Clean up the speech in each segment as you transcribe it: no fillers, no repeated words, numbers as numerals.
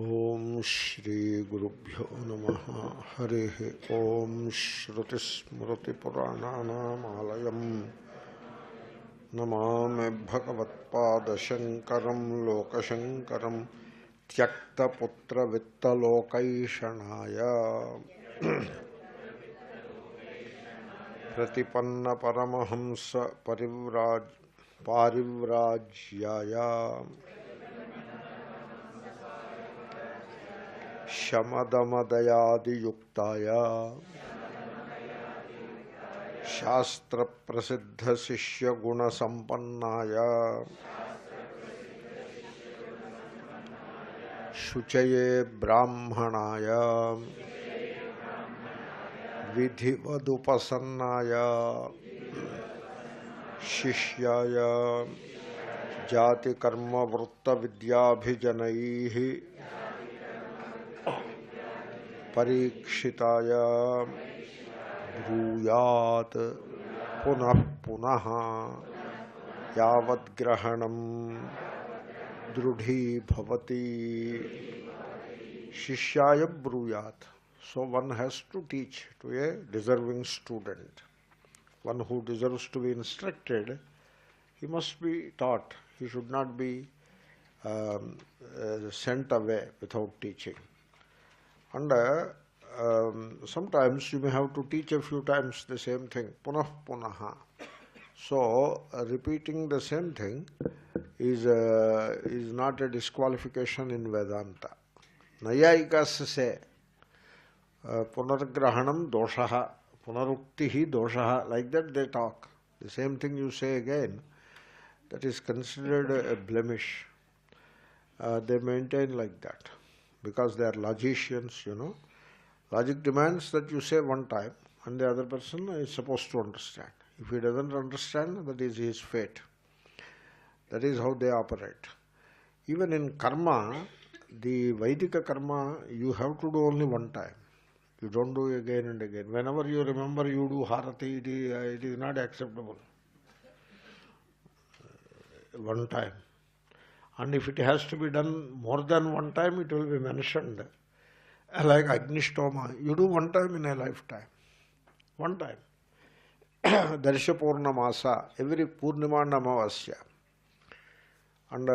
ఓం శ్రీ గురుభ్యో నమః. హరి ఓం. శ్రుతిస్మృతిపురాణానామాలయం నమామి భగవత్పాదశంకరం లోకశంకరం త్యక్తపుత్రవిత్తలోకైషణాయ ప్రతిపన్న పరమహంస పారివ్రాజ్యాయ శమదమదయాదియుక్తాయ శాస్త్రప్రసిద్ధశిష్యగుణసంపన్నాయ శుచయే బ్రాహ్మణాయ విధివదుపసన్నాయ శిష్యాయ జాతికర్మవృత్తవిద్యాభిజనైః పరీక్షితాయ బ్రూయాత్ పునః పునః యావద్గ్రహణం దృఢీభవతి. శిష్యాయ బ్రూయాత్. So one has to teach to a deserving student. One who deserves to be instructed, he must be taught. He should not be sent away without teaching. And sometimes you may have to teach a few times the same thing, punah punaha. So repeating the same thing is not a disqualification in Vedanta. Nayayikas say punargrahanam doshaha, punaruktihi doshaha, like that they talk. The same thing you say again, that is considered a blemish. They maintain like that. Because they are logicians, you know. Logic demands that you say one time and the other person is supposed to understand. If he doesn't understand, that is his fate. That is how they operate. Even in karma, the Vaidika karma, you have to do only one time. You don't do again and again. Whenever you remember you do harati, it is not acceptable. One time. And if it has to be done more than one time, it will be mentioned. Like Agnishtoma, you do one time in a lifetime. One time. Darsha Purnamasa, every Purnima and Amavasya. And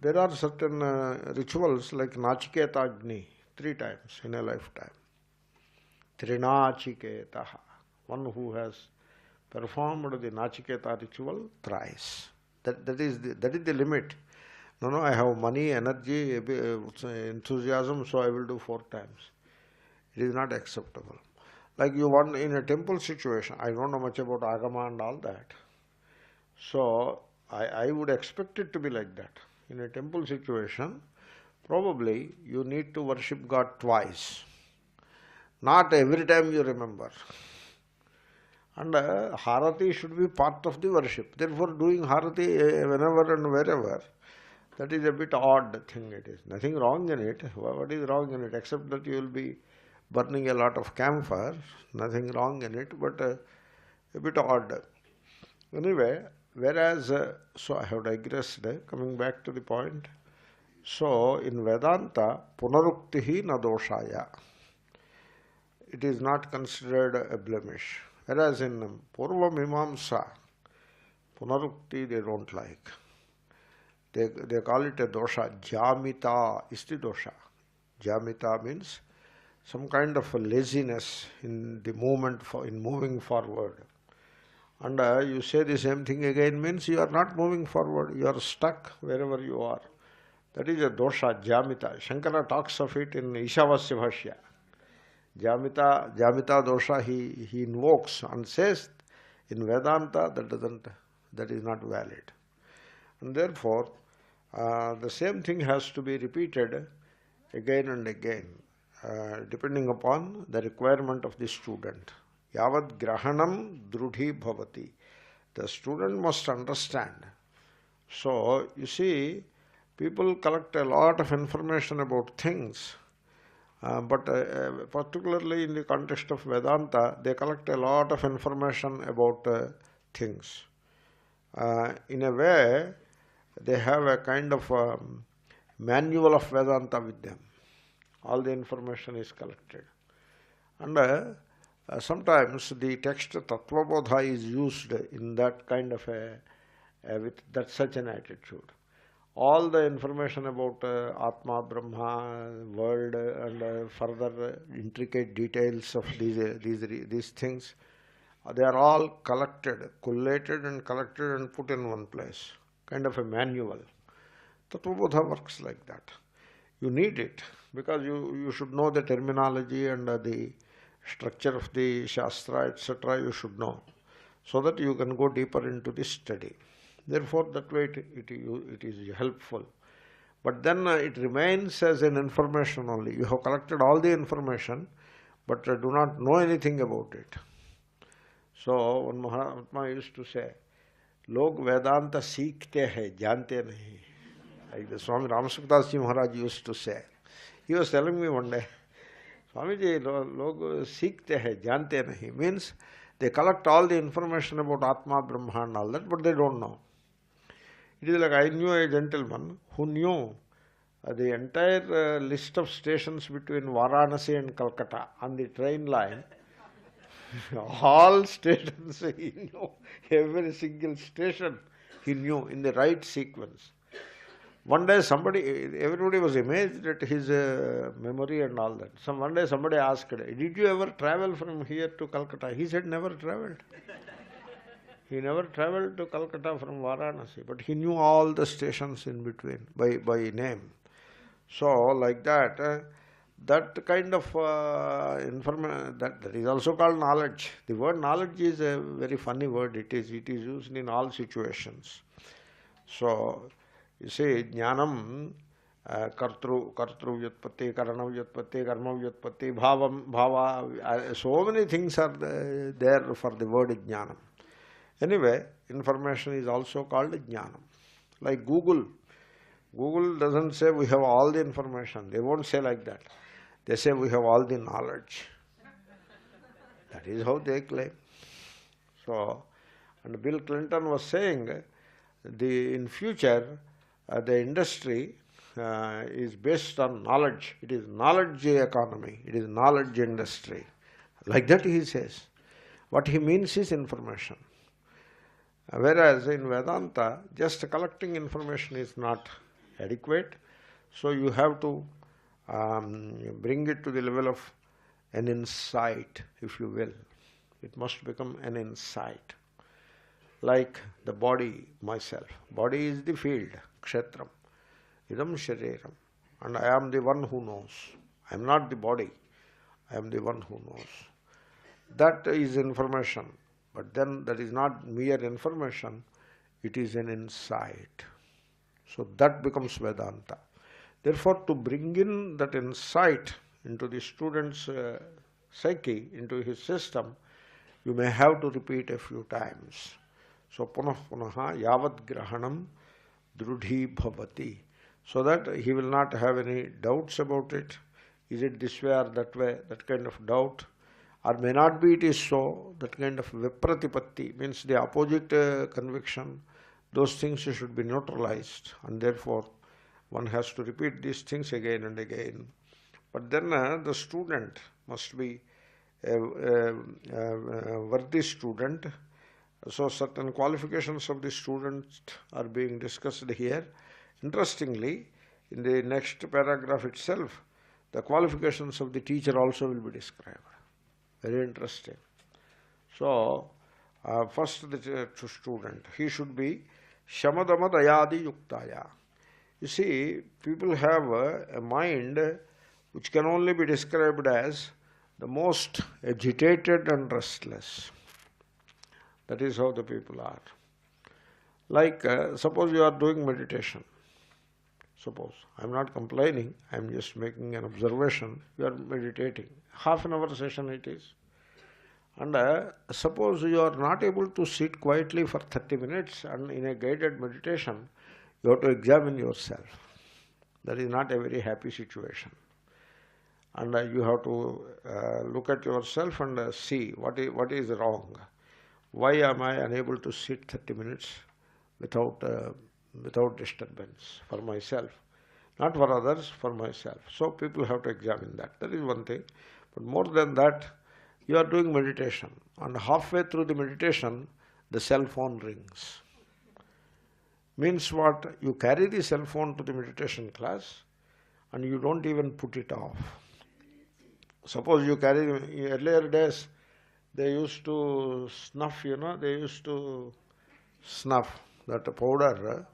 there are certain rituals like Nachiketa Agni, 3 times in a lifetime. Trinachiketaha. One who has performed the Nachiketa ritual thrice. That is the limit. No, I have money, energy, enthusiasm, so I will do 4 times. It is not acceptable. Like you want in a temple situation, I don't know much about Agama and all that. So, I would expect it to be like that. In a temple situation, probably you need to worship God twice. Not every time you remember. And Harati should be part of the worship. Therefore, doing Harati whenever and wherever, that is a bit odd thing it is. Nothing wrong in it. What is wrong in it? Except that you will be burning a lot of camphor. Nothing wrong in it, but a bit odd. Anyway, whereas, so I have digressed, coming back to the point. So, in Vedanta, punaruktihi na doshaya. It is not considered a blemish. Whereas in Purva Mimamsa, punarukti they don't like. They call it a dosha. Jamita is the dosha. Jamita means some kind of a laziness in the movement, in moving forward. And you say the same thing again means you are not moving forward. You are stuck wherever you are. That is a dosha, Jamita. Shankara talks of it in Ishavasya Bhashya. Jamita dosha he invokes and says in Vedanta that is not valid. And therefore, the same thing has to be repeated again and again, depending upon the requirement of the student. Yavad grahanam drudhi bhavati. The student must understand. So, you see, people collect a lot of information about things, but particularly in the context of Vedanta, they collect a lot of information about things. In a way, they have a kind of manual of Vedanta with them. All the information is collected. And sometimes the text Tattvabodha is used in that kind of with that such an attitude. All the information about Atma, Brahma, world, and further intricate details of these things, they are all collected, collated and collected and put in one place, kind of a manual. Tattvabodha works like that. You need it because you should know the terminology and the structure of the Shastra, etc. You should know, so that you can go deeper into the study. Therefore, that way it is helpful. But then it remains as an information only. You have collected all the information, but do not know anything about it. So, one Mahatma used to say, "Log Vedanta seekhte hai, jante nahi." Like the Swami Ramasukdas Ji Maharaj used to say. He was telling me one day, "Swamiji, log seekhte hai, jante nahi." Means they collect all the information about Atma, Brahma and all that, but they don't know. It is like I knew a gentleman who knew the entire list of stations between Varanasi and Calcutta on the train line. All stations he knew, every single station he knew in the right sequence. One day everybody was amazed at his memory and all that. One day somebody asked, "Did you ever travel from here to Calcutta?" He said, "Never traveled." He never traveled to Calcutta from Varanasi, but he knew all the stations in between by name. So, like that, that kind of information, that is also called knowledge. The word knowledge is a very funny word. It is used in all situations. So, you see, jnanam, kartru vyutpatti, karana vyutpatti, karma vyutpatti, bhava, so many things are there for the word jnanam. Anyway, information is also called jnanam. Like Google. Google doesn't say we have all the information. They won't say like that. They say we have all the knowledge. That is how they claim. So, and Bill Clinton was saying, in future, the industry is based on knowledge. It is knowledge economy. It is knowledge industry. Like that he says. What he means is information. Whereas in Vedanta, just collecting information is not adequate. So you have to bring it to the level of an insight, if you will. It must become an insight. Like the body, myself. Body is the field, kshetram. Idam shariram. And I am the one who knows. I am not the body. I am the one who knows. That is information. But then that is not mere information, it is an insight. So that becomes Vedanta. Therefore, to bring in that insight into the student's psyche, into his system, you may have to repeat a few times. So, punah punaha yavat grahanam drudhi bhavati. So that he will not have any doubts about it. Is it this way or that way? That kind of doubt. Or may not be it is so, that kind of vipratipatti, means the opposite conviction, those things should be neutralized, and therefore one has to repeat these things again and again. But then the student must be a worthy student. So certain qualifications of the student are being discussed here. Interestingly, in the next paragraph itself, the qualifications of the teacher also will be described. Very interesting. So, first the student, he should be shamadama dayadi yuktaya. You see, people have a mind which can only be described as the most agitated and restless. That is how the people are. Like, suppose you are doing meditation. Suppose, I am not complaining, I am just making an observation. You are meditating. Half an hour session it is. And suppose you are not able to sit quietly for 30 minutes and in a guided meditation, you have to examine yourself. That is not a very happy situation. And you have to look at yourself and see what is wrong. Why am I unable to sit 30 minutes without disturbance for myself? Not for others, for myself. So people have to examine that. That is one thing. But more than that, you are doing meditation, and halfway through the meditation, the cell phone rings. Means what? You carry the cell phone to the meditation class and you don't even put it off. Suppose you carry, in earlier days, they used to snuff, they used to snuff that powder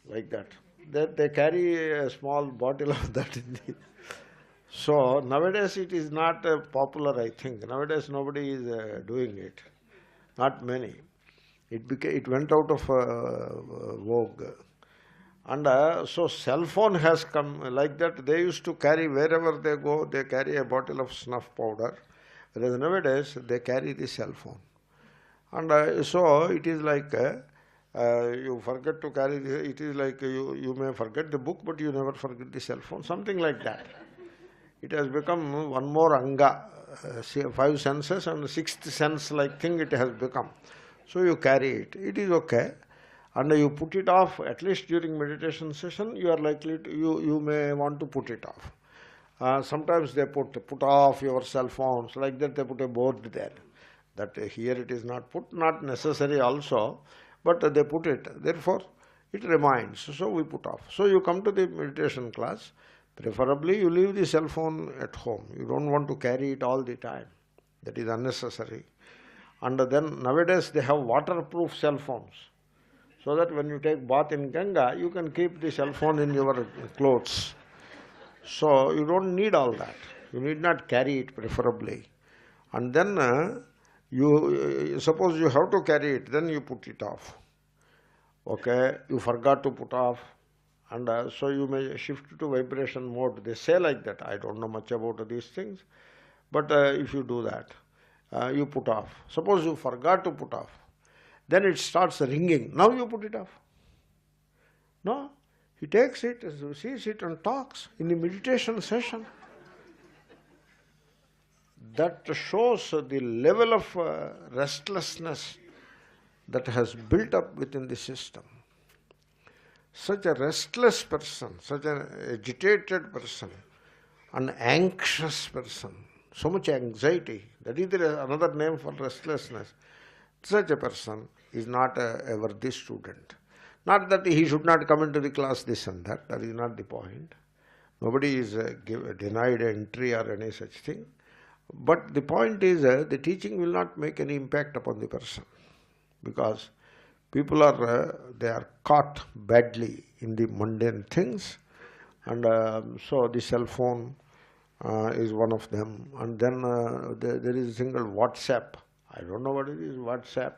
like that. They carry a small bottle of that in the... So nowadays it is not popular, I think. Nowadays nobody is doing it. Not many. It went out of vogue. And so cell phone has come like that. They used to carry, wherever they go, they carry a bottle of snuff powder. Whereas nowadays they carry the cell phone. And so it is like you forget to carry, it is like you may forget the book, but you never forget the cell phone, something like that. It has become one more anga, 5 senses and 6th sense like thing it has become. So you carry it. It is okay. And you put it off, at least during meditation session, you are likely to, you may want to put it off. Sometimes they put off your cell phones, like that they put a board there. That here it is not put, not necessary also, but they put it. Therefore, it reminds. So we put off. So you come to the meditation class, preferably you leave the cell phone at home. You don't want to carry it all the time. That is unnecessary. And then nowadays they have waterproof cell phones. So that when you take bath in Ganga, you can keep the cell phone in your clothes. So you don't need all that. You need not carry it preferably. And then you suppose you have to carry it, then you put it off. Okay, you forgot to put off, and so you may shift to vibration mode. They say like that. I don't know much about these things, but if you do that, you put off. Suppose you forgot to put off, then it starts ringing. Now you put it off. No, he takes it, sees it and talks in the meditation session. That shows the level of restlessness that has built up within the system. Such a restless person, such an agitated person, an anxious person, so much anxiety, that is another name for restlessness. Such a person is not a worthy student. Not that he should not come into the class, this and that. That is not the point. Nobody is denied entry or any such thing. But the point is the teaching will not make any impact upon the person, because people are they are caught badly in the mundane things, and so the cell phone is one of them. And then there is a thing called WhatsApp. I don't know what it is, WhatsApp.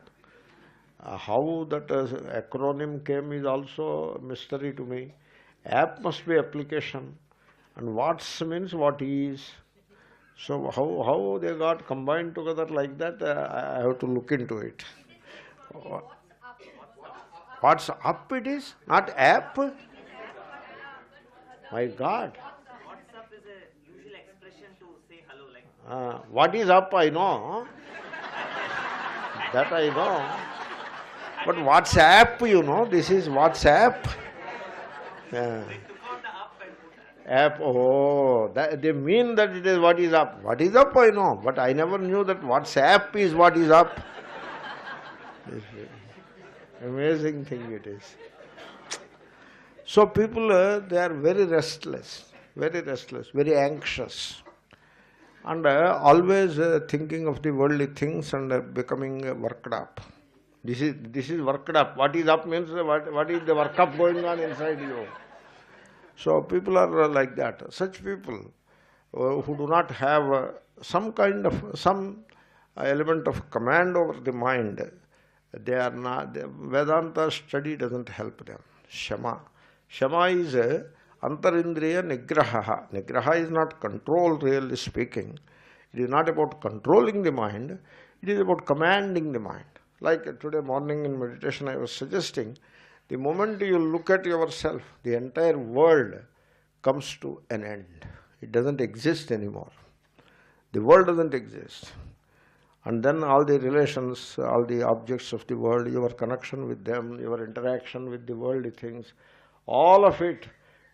How that acronym came is also a mystery to me. App must be application, and what's means what is. So how they got combined together like that, I have to look into it. What's up it is, not app? My God. WhatsApp is a usual expression to say hello. Like what is up, I know. That I know. But WhatsApp, this is WhatsApp. App, they mean that it is what is up. What is up, I know, but I never knew that WhatsApp is what is up. Amazing thing it is. So people, they are very restless, very anxious, and always thinking of the worldly things and becoming worked up. This is worked up. What is up means what is the work up going on inside you. So people are like that. Such people who do not have some element of command over the mind, they are not. Vedanta study doesn't help them. Shama is antarindriya nigraha. Nigraha is not control, really speaking. It is not about controlling the mind. It is about commanding the mind. Like today morning in meditation I was suggesting, the moment you look at yourself, the entire world comes to an end. It doesn't exist anymore. The world doesn't exist. And then all the relations, all the objects of the world, your connection with them, your interaction with the worldly things, all of it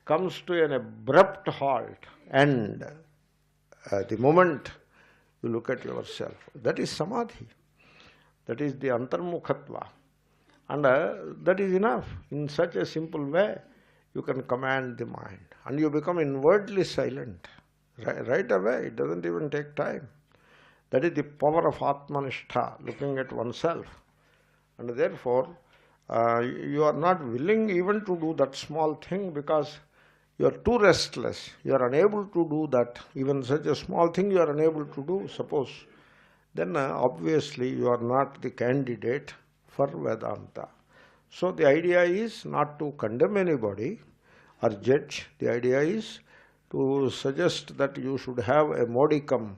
comes to an abrupt halt, and the moment you look at yourself, that is samadhi. That is the antarmukhatva. And that is enough. In such a simple way, you can command the mind. And you become inwardly silent. Right away, it doesn't even take time. That is the power of Atmanishtha, looking at oneself. And therefore, you are not willing even to do that small thing because you are too restless. You are unable to do that. Even such a small thing you are unable to do, suppose. Then obviously you are not the candidate for Vedanta. So the idea is not to condemn anybody or judge. The idea is to suggest that you should have a modicum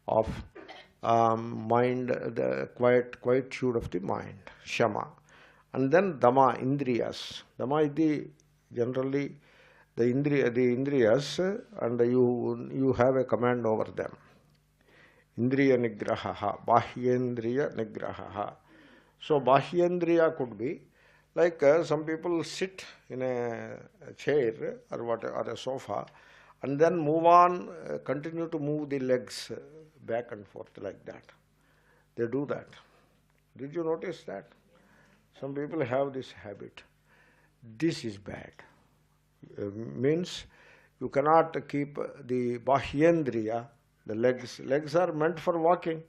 of mind, the quietude of the mind, shama. And then dhamma, indriyas. Dhamma is generally the indriyas, and you have a command over them. Indriya nigraha, bahyendriya nigraha. So bahyendriya could be like some people sit in a chair or a sofa, and then move on, continue to move the legs back and forth like that. They do that. Did you notice that? Some people have this habit. This is bad. Means you cannot keep the bahyendriya, the legs. Legs are meant for walking.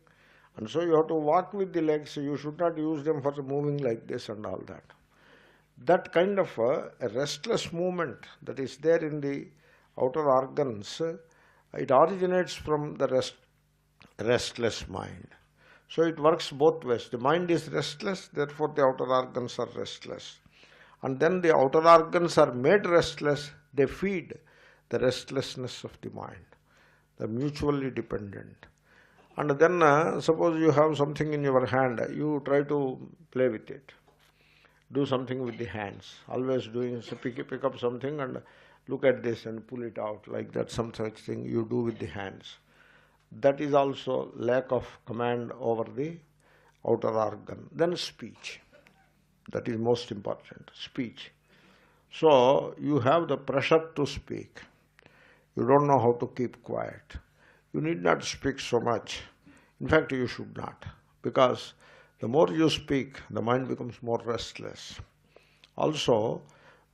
And so you have to walk with the legs. You should not use them for moving like this and all that. That kind of a restless movement that is there in the outer organs, it originates from the restless mind. So it works both ways. The mind is restless, therefore the outer organs are restless. And then the outer organs are made restless, they feed the restlessness of the mind. They are mutually dependent. And then suppose you have something in your hand, you try to play with it. Do something with the hands. Always doing, so pick up something and look at this and pull it out like that, some such thing you do with the hands. That is also lack of command over the outer organ. Then speech. That is most important, speech. So you have the pressure to speak. You don't know how to keep quiet. You need not speak so much. In fact, you should not, because the more you speak, the mind becomes more restless. Also,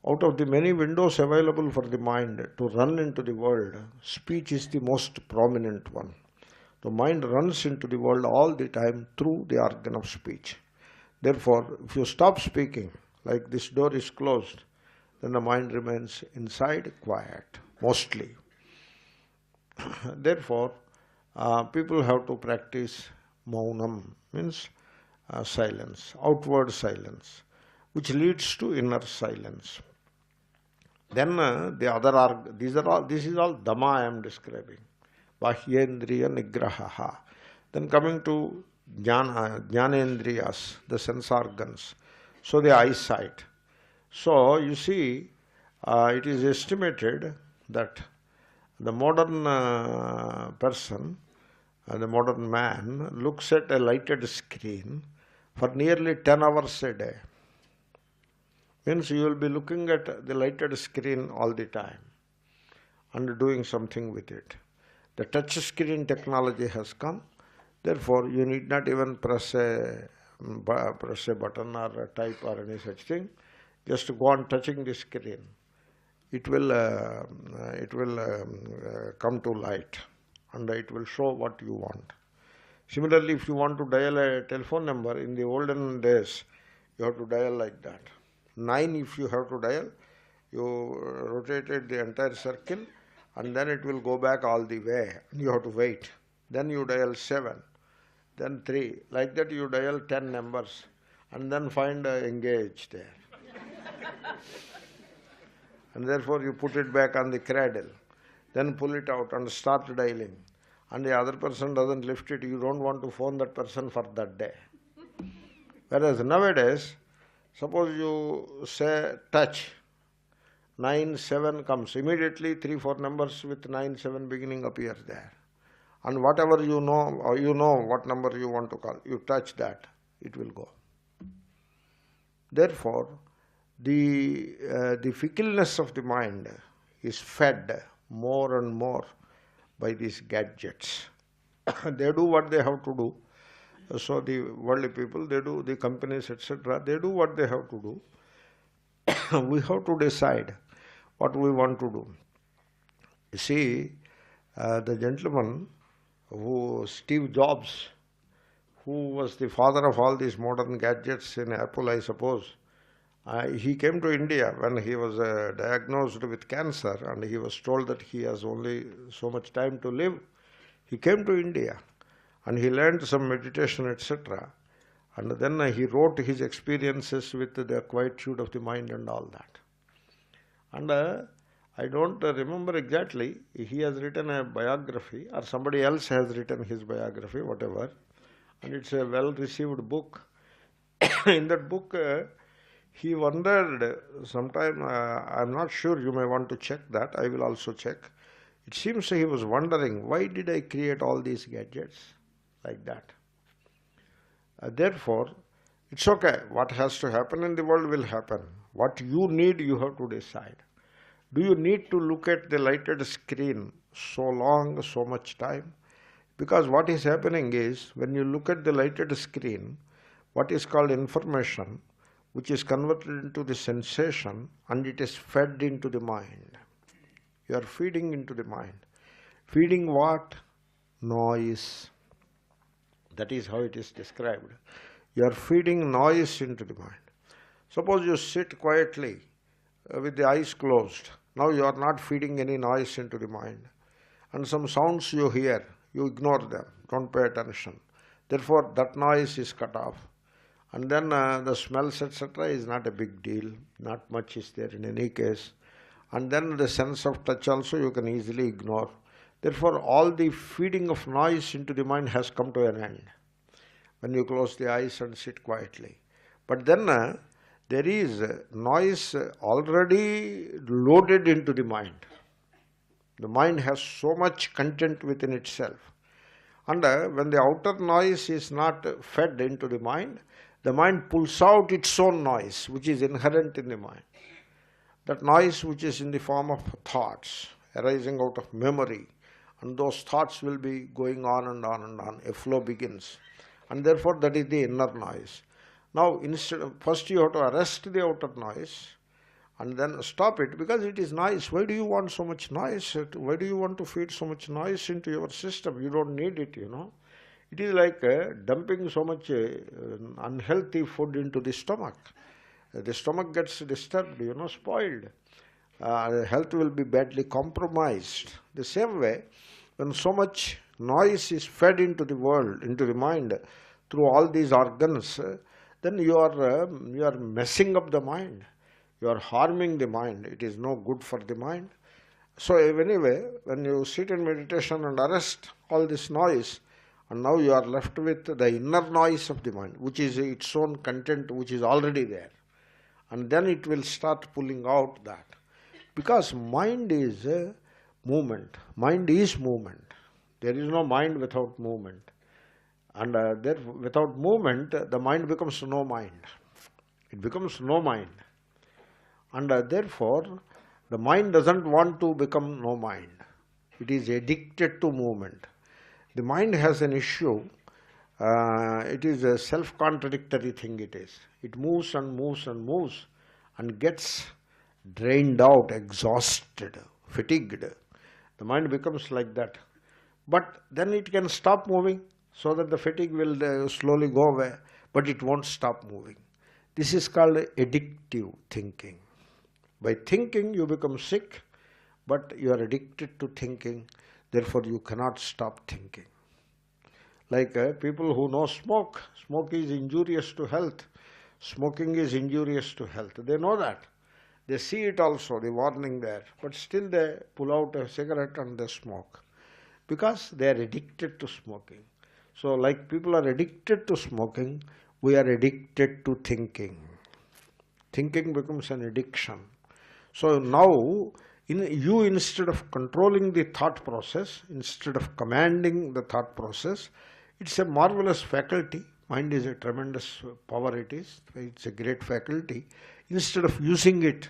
out of the many windows available for the mind to run into the world, speech is the most prominent one. The mind runs into the world all the time through the organ of speech. Therefore, if you stop speaking, like this door is closed, then the mind remains inside quiet, mostly. Therefore, people have to practice maunam, means silence, outward silence, which leads to inner silence. Then the other this is all dhamma I am describing. Bahyendriya nigraha. Then coming to jnanendriyas, the sense organs. So the eyesight. So you see, it is estimated that the modern person, the modern man, looks at a lighted screen for nearly 10 hours a day. Means you will be looking at the lighted screen all the time and doing something with it. The touch screen technology has come. Therefore, you need not even press a button or type or any such thing. Just go on touching the screen. It will come to light, and it will show what you want. Similarly, if you want to dial a telephone number, in the olden days, you have to dial like that. 9 if you have to dial, you rotated the entire circle, and then it will go back all the way. You have to wait. Then you dial 7, then 3. Like that you dial 10 numbers, and then find engage there. And therefore you put it back on the cradle. Then pull it out and start dialing. And the other person doesn't lift it. You don't want to phone that person for that day. Whereas nowadays, suppose you say touch, 9, 7 comes. Immediately 3, 4 numbers with 9, 7 beginning appear there. And whatever you know, or you know what number you want to call, you touch that, it will go. Therefore, the fickleness of the mind is fed more and more by these gadgets. They do what they have to do. So the worldly people, they do, the companies, etc., they do what they have to do. We have to decide what we want to do. You see, the gentleman Steve Jobs, who was the father of all these modern gadgets in Apple, I suppose, he came to India when he was diagnosed with cancer, and he was told that he has only so much time to live. He came to India and he learned some meditation, etc. And then he wrote his experiences with the quietude of the mind and all that. And I don't remember exactly, he has written a biography or somebody else has written his biography, whatever. And it's a well-received book. In that book, he wondered sometime, I'm not sure, you may want to check that, I will also check. It seems he was wondering, why did I create all these gadgets like that? Therefore, it's okay. What has to happen in the world will happen. What you need, you have to decide. Do you need to look at the lighted screen so long, so much time? Because what is happening is, when you look at the lighted screen, what is called information, which is converted into the sensation, and it is fed into the mind. You are feeding into the mind. Feeding what? Noise. That is how it is described. You are feeding noise into the mind. Suppose you sit quietly with the eyes closed. Now you are not feeding any noise into the mind. And some sounds you hear, you ignore them, don't pay attention. Therefore, that noise is cut off. And then the smells, etc., is not a big deal. Not much is there in any case. And then the sense of touch also you can easily ignore. Therefore, all the feeding of noise into the mind has come to an end when you close the eyes and sit quietly. But then there is noise already loaded into the mind. The mind has so much content within itself. And when the outer noise is not fed into the mind pulls out its own noise, which is inherent in the mind. That noise which is in the form of thoughts arising out of memory, and those thoughts will be going on and on and on. A flow begins. And therefore, that is the inner noise. Now, first you have to arrest the outer noise and then stop it, because it is noise. Why do you want so much noise? Why do you want to feed so much noise into your system? You don't need it, It is like dumping so much unhealthy food into the stomach. The stomach gets disturbed, spoiled. Health will be badly compromised. The same way, when so much noise is fed into the world, into the mind, through all these organs, then you are messing up the mind. You are harming the mind. It is no good for the mind. So anyway, when you sit in meditation and arrest all this noise, and now you are left with the inner noise of the mind, which is its own content, which is already there. And then it will start pulling out that. Because mind is movement. Mind is movement. There is no mind without movement. And without movement, the mind becomes no mind. It becomes no mind. And therefore, the mind doesn't want to become no mind. It is addicted to movement. The mind has an issue. It is a self-contradictory thing it is. It moves and moves and moves and gets drained out, exhausted, fatigued. The mind becomes like that. But then it can stop moving so that the fatigue will slowly go away, but it won't stop moving. This is called addictive thinking. By thinking you become sick, but you are addicted to thinking, therefore you cannot stop thinking. Like people who know smoke is injurious to health. Smoking is injurious to health. They know that. They see it also, the warning there, but still they pull out a cigarette and they smoke because they are addicted to smoking. So like people are addicted to smoking, we are addicted to thinking. Thinking becomes an addiction. So now, you instead of controlling the thought process, instead of commanding the thought process, it's a marvelous faculty. Mind is a tremendous power it is. It's a great faculty. Instead of using it,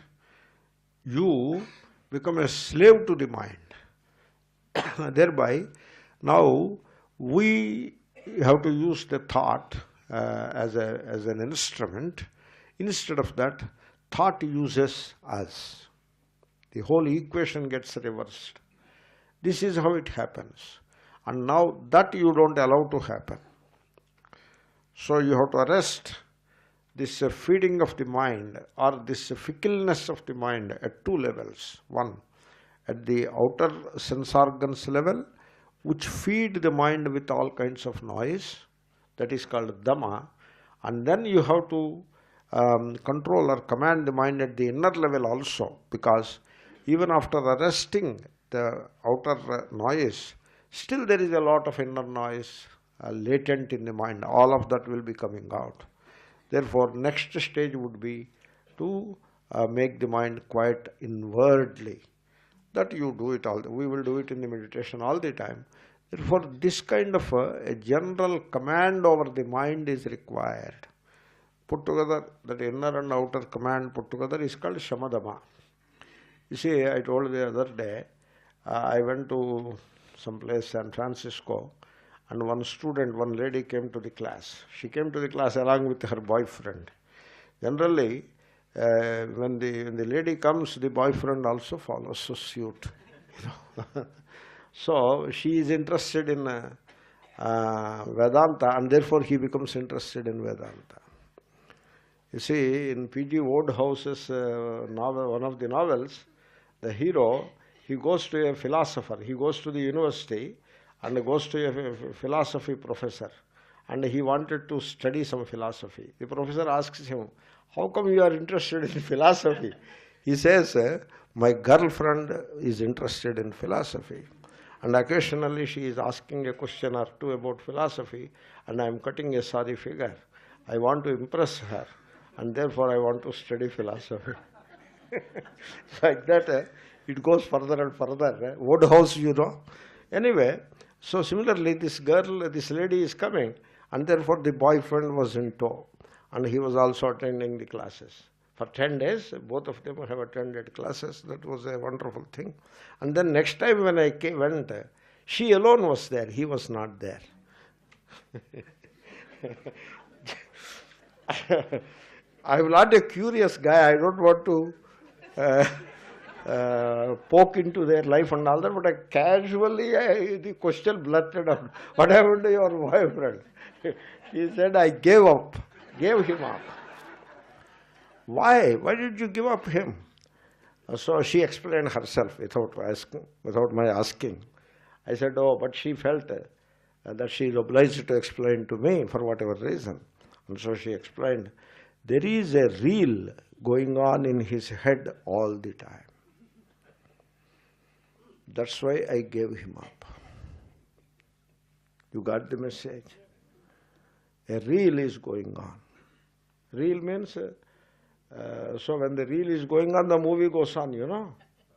you become a slave to the mind. Thereby, now we have to use the thought as an instrument. Instead of that, thought uses us. The whole equation gets reversed. This is how it happens. And now that you don't allow to happen. So you have to arrest this feeding of the mind, or this fickleness of the mind, at two levels. One, at the outer sense organs level, which feed the mind with all kinds of noise. That is called dhamma. And then you have to control or command the mind at the inner level also, because even after arresting the outer noise, still there is a lot of inner noise latent in the mind. All of that will be coming out. Therefore, next stage would be to make the mind quiet inwardly. That you do it all. We will do it in the meditation all the time. Therefore, this kind of a general command over the mind is required. Put together, that inner and outer command put together is called shamadama. You see, I told you the other day, I went to some place, San Francisco, and one lady came to the class. She came to the class along with her boyfriend. Generally, when the lady comes, the boyfriend also follows suit. So she is interested in Vedanta, and therefore he becomes interested in Vedanta. You see, in P.G. Wodehouse's novel, one of the novels, the hero, he goes to a philosopher. He goes to the university and goes to a philosophy professor, and he wanted to study some philosophy. The professor asks him, "How come you are interested in philosophy?" He says, "My girlfriend is interested in philosophy, and occasionally she is asking a question or two about philosophy, and I am cutting a sorry figure. I want to impress her, and therefore I want to study philosophy." Like that, it goes further and further. Wodehouse, you know. Anyway, so similarly, this lady is coming, and therefore the boyfriend was in tow, and he was also attending the classes. For 10 days, both of them have attended classes. That was a wonderful thing. And then next time when I went, she alone was there. He was not there. I'm not a curious guy. I don't want to poke into their life and all that, but I casually, the question blurted out, "What happened to your boyfriend?" He said, "I gave him up." Why? Why did you give up him? So she explained herself without my asking. I said, "Oh, but she felt that she is obliged to explain to me for whatever reason." And so she explained, there is a reel going on in his head all the time. That's why I gave him up. You got the message? A reel is going on. Reel means, so when the reel is going on, the movie goes on, you know.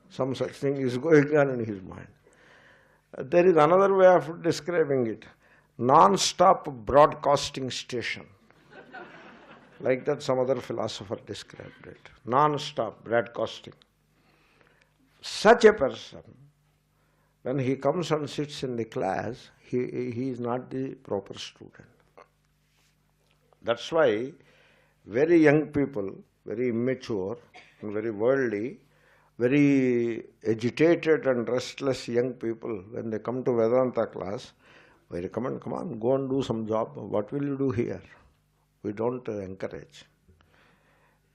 Some such thing is going on in his mind. There is another way of describing it. Non-stop broadcasting station. Like that some other philosopher described it. Non-stop broadcasting. Such a person, when he comes and sits in the class, he is not the proper student. That's why very young people, very immature and very worldly, very agitated and restless young people, when they come to Vedanta class, we recommend, come on, go and do some job. What will you do here? We don't encourage.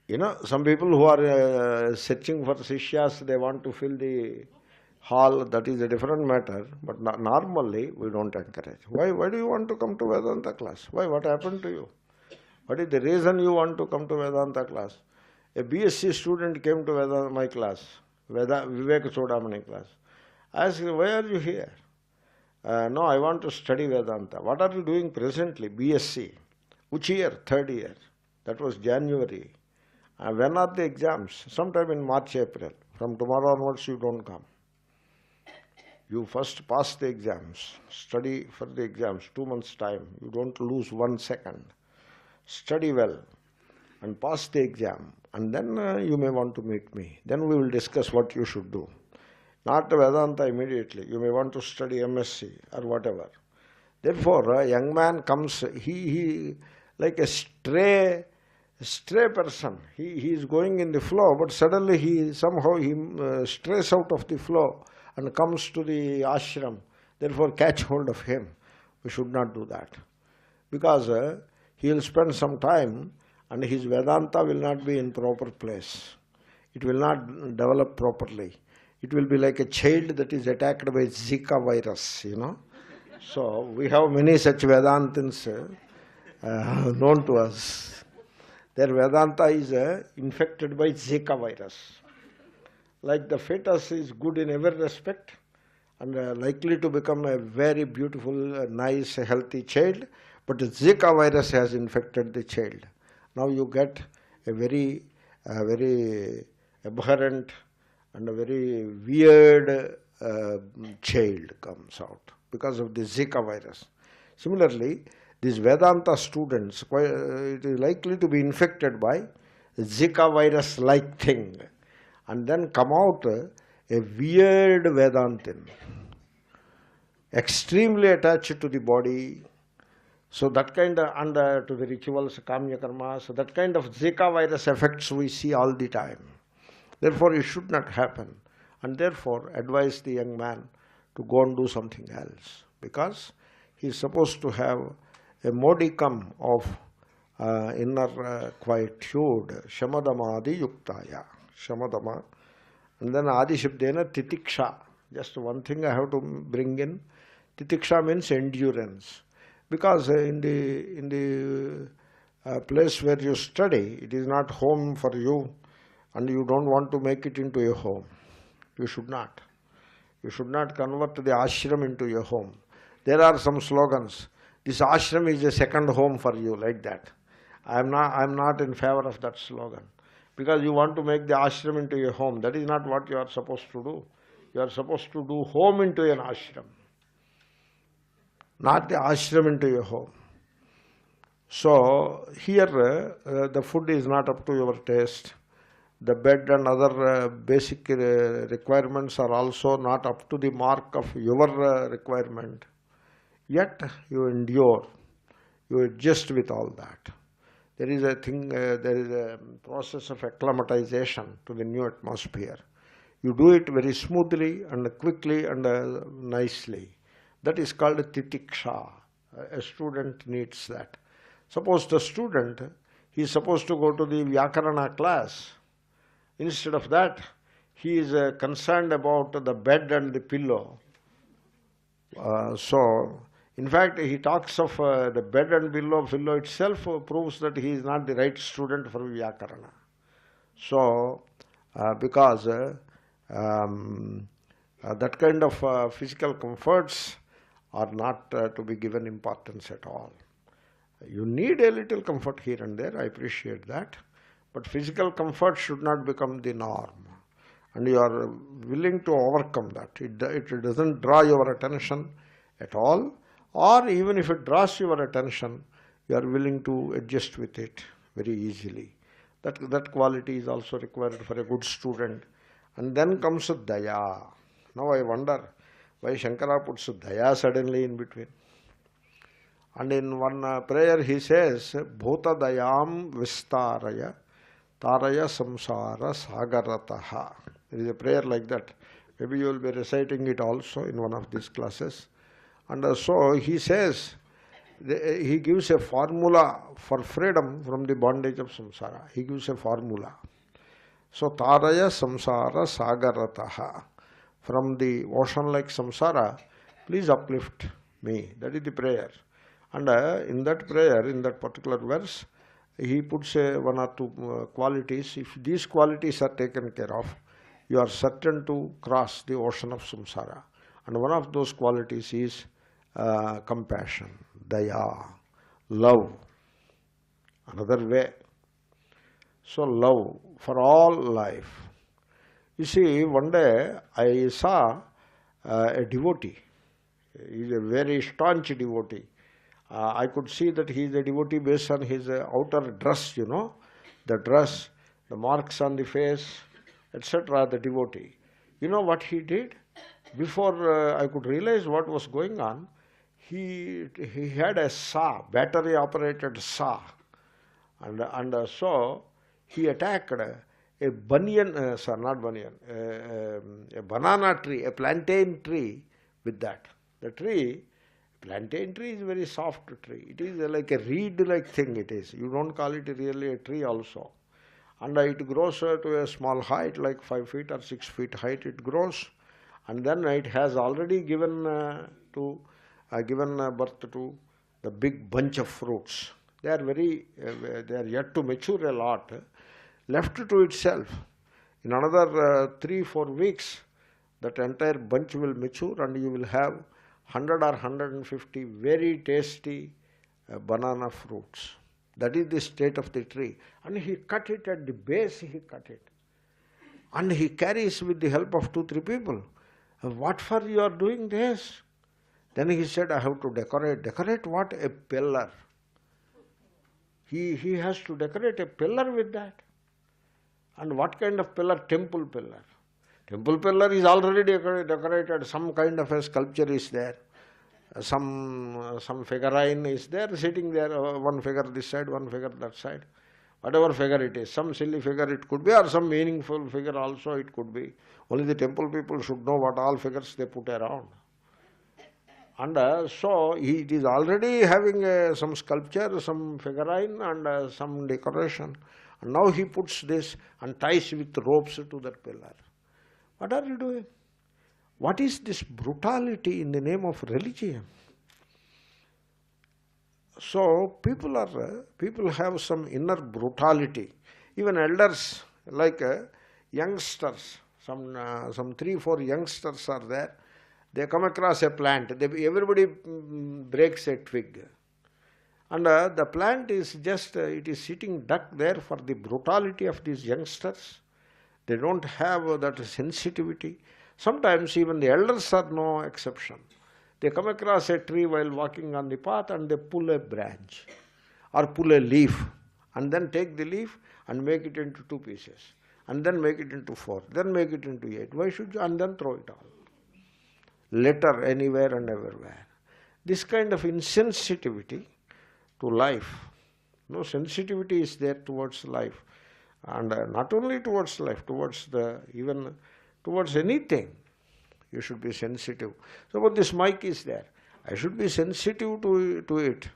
You know, some people who are searching for sishyas, they want to fill the hall, that is a different matter, but normally we don't encourage. Why do you want to come to Vedanta class? Why? What happened to you? What is the reason you want to come to Vedanta class? A BSc student came to Vedanta, my class, Vivek Chodamani class. I asked him, "Why are you here?" "No, I want to study Vedanta." "What are you doing presently?" "BSc." "Which year?" "Third year." That was January. When are the exams? Sometime in March, April. From tomorrow onwards you don't come. You first pass the exams. Study for the exams, 2 months' time. You don't lose 1 second. Study well. and pass the exam, and then you may want to meet me. Then we will discuss what you should do. Not Vedanta immediately. You may want to study MSc or whatever. Therefore, a young man comes, he like a stray person. He is going in the flow, but suddenly he strays out of the flow and comes to the ashram. Therefore, catch hold of him. We should not do that. Because he will spend some time and his Vedanta will not be in proper place. It will not develop properly. It will be like a child that is attacked by Zika virus, So we have many such Vedantins known to us. Their Vedanta is infected by Zika virus. Like the fetus is good in every respect and likely to become a very beautiful, nice, healthy child, but the Zika virus has infected the child. Now you get a very abhorrent and a very weird child comes out because of the Zika virus. Similarly, these Vedanta students, it is likely to be infected by Zika virus-like thing and then come out a weird Vedantin, extremely attached to the body. So that kind of, and to the rituals, kamya karma, so that kind of Zika virus effects we see all the time. Therefore, it should not happen. And therefore, advise the young man to go and do something else. Because he is supposed to have a modicum of inner quietude. Shamadamadi yuktaya. Shamadama. And then Adi Shabdena titiksha. Just one thing I have to bring in. Titiksha means endurance. Because in the place where you study, it is not home for you and you don't want to make it into a home. You should not. You should not convert the ashram into your home. There are some slogans. This ashram is a second home for you, like that. I am not in favor of that slogan. Because you want to make the ashram into your home. That is not what you are supposed to do. You are supposed to do home into an ashram. Not the ashram into your home. So, here the food is not up to your taste. The bed and other basic requirements are also not up to the mark of your requirement. Yet, you endure. You adjust with all that. There is a process of acclimatization to the new atmosphere. You do it very smoothly and quickly and nicely. That is called titiksha. A student needs that. Suppose the student, he is supposed to go to the Vyakarana class. Instead of that, he is concerned about the bed and the pillow. So, in fact, he talks of the bed and pillow itself proves that he is not the right student for Vyakarana. So, because that kind of physical comforts are not to be given importance at all. You need a little comfort here and there, I appreciate that, but physical comfort should not become the norm. And you are willing to overcome that. It doesn't draw your attention at all, or even if it draws your attention, you are willing to adjust with it very easily. That quality is also required for a good student. And then comes daya. Now I wonder why Shankara puts daya suddenly in between. And in one prayer he says, Bhuta dayam vistaraya taraya samsara sagarataha. There is a prayer like that. Maybe you will be reciting it also in one of these classes. And so he says, he gives a formula for freedom from the bondage of samsara. He gives a formula. So, taraya samsara sagarataha. From the ocean like samsara, please uplift me. That is the prayer. And in that prayer, in that particular verse, he puts one or two qualities. If these qualities are taken care of, you are certain to cross the ocean of samsara. And one of those qualities is compassion, daya, love. Another way. So love for all life. You see, one day I saw a devotee. He is a very staunch devotee. I could see that he is a devotee based on his outer dress, the dress, the marks on the face, etc., the devotee. You know what he did? Before I could realize what was going on, he had a saw, battery operated saw, and so he attacked a banyan, not banyan, a banana tree, a plantain tree with that. The tree, plantain tree is a very soft tree. It is like a reed-like thing it is. You don't call it really a tree also. And it grows to a small height, like 5 feet or 6 feet height it grows. And then it has already given birth to the big bunch of fruits. They are yet to mature a lot. Left to itself, in another 3-4 weeks, that entire bunch will mature and you will have 100 or 150 very tasty banana fruits. That is the state of the tree. And he cut it at the base, he cut it. And he carries with the help of 2-3 people. What for you are doing this? Then he said, I have to decorate. Decorate what? A pillar. He has to decorate a pillar with that. And what kind of pillar? Temple pillar. Temple pillar is already decorated. Some kind of a sculpture is there. Some figurine is there, sitting there, one figure this side, one figure that side. Whatever figure it is, some silly figure it could be, or some meaningful figure also it could be. Only the temple people should know what all figures they put around. And so it is already having some sculpture, some figurine and some decoration. And now he puts this and ties with ropes to that pillar. What are you doing? What is this brutality in the name of religion? So people have some inner brutality. Even elders, like youngsters, some 3-4 youngsters are there. They come across a plant. Everybody breaks a twig. And the plant is just, it is sitting duck there for the brutality of these youngsters. They don't have that sensitivity. Sometimes even the elders are no exception. They come across a tree while walking on the path and they pull a branch or pull a leaf and then take the leaf and make it into 2 pieces and then make it into 4, then make it into 8. Why should you? And then throw it all. Litter anywhere and everywhere. This kind of insensitivity to life. No sensitivity is there towards life. And not only towards life, even towards anything, you should be sensitive. Suppose this mic is there. I should be sensitive to it.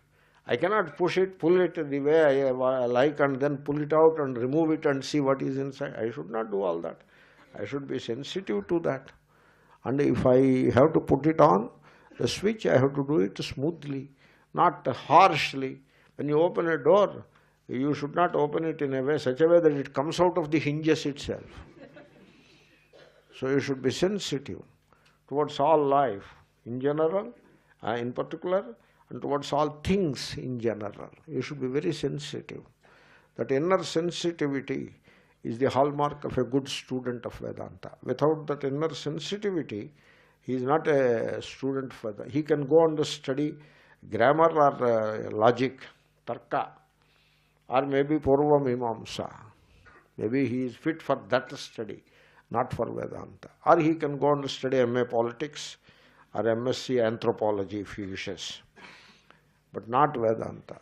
I cannot pull it the way I like and then pull it out and remove it and see what is inside. I should not do all that. I should be sensitive to that. And if I have to put it on, the switch, I have to do it smoothly, not harshly. When you open a door, you should not open it in such a way that it comes out of the hinges itself. So you should be sensitive towards all life in general, in particular, and towards all things in general. You should be very sensitive. That inner sensitivity is the hallmark of a good student of Vedanta. Without that inner sensitivity, he is not a student of Vedanta. He can go and study grammar or logic, tarka, or maybe Purva Mimamsa. Maybe he is fit for that study, not for Vedanta. Or he can go and study MA Politics or MSc Anthropology if he wishes, but not Vedanta.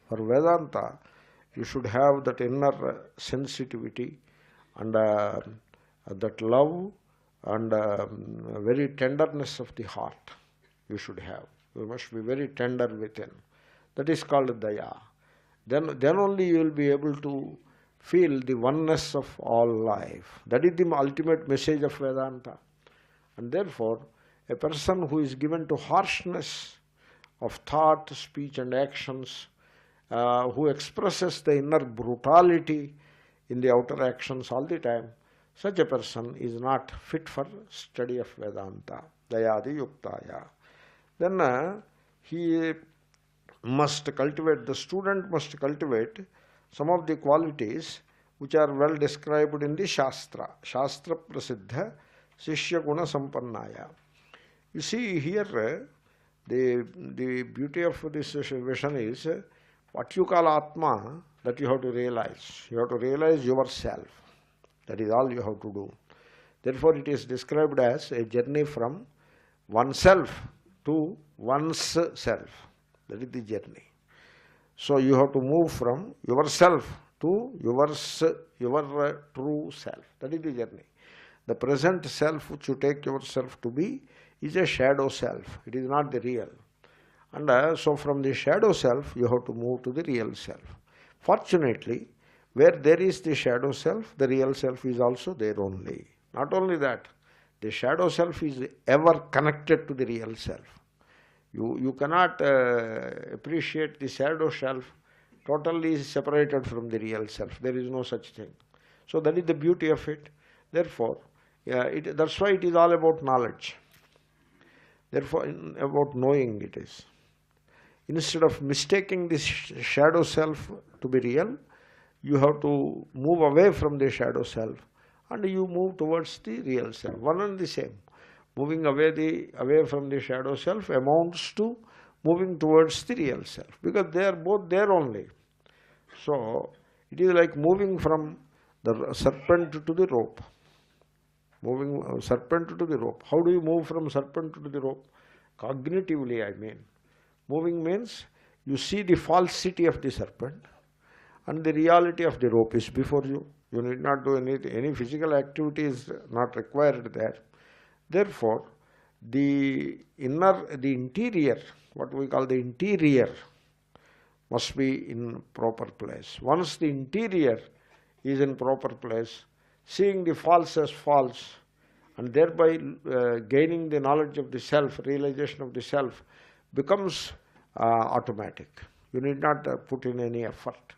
For Vedanta, you should have that inner sensitivity and that love and very tenderness of the heart you should have. You must be very tender within. That is called daya. Then only you will be able to feel the oneness of all life. That is the ultimate message of Vedanta. And therefore, a person who is given to harshness of thought, speech and actions, who expresses the inner brutality in the outer actions all the time, such a person is not fit for study of Vedanta. Dayadi yuktaya. Then he must cultivate, the student must cultivate some of the qualities which are well described in the Shastra. Shastra prasiddha Sishya Guna Sampannaya. You see here, the beauty of this vision is, what you call Atma, that you have to realize. You have to realize yourself. That is all you have to do. Therefore, it is described as a journey from oneself to one's self. That is the journey. So you have to move from yourself to your true self. That is the journey. The present self which you take yourself to be is a shadow self. It is not the real. And so from the shadow self, you have to move to the real self. Fortunately, where there is the shadow self, the real self is also there only. Not only that, the shadow self is ever connected to the real self. You cannot appreciate the shadow self totally separated from the real self. There is no such thing. So that is the beauty of it. Therefore, that's why it is all about knowledge. Therefore, about knowing it is. Instead of mistaking this shadow self to be real, you have to move away from the shadow self and you move towards the real self. One and the same. Moving away from the shadow self amounts to moving towards the real self, because they are both there only. So it is like moving from the serpent to the rope. Moving serpent to the rope. How do you move from serpent to the rope? Cognitively, I mean. Moving means you see the falsity of the serpent and the reality of the rope is before you. You need not do anything. Any physical activity is not required there. Therefore, the interior, what we call the interior, must be in proper place. Once the interior is in proper place, seeing the false as false, and thereby gaining the knowledge of the self, realization of the self, becomes automatic. You need not put in any effort.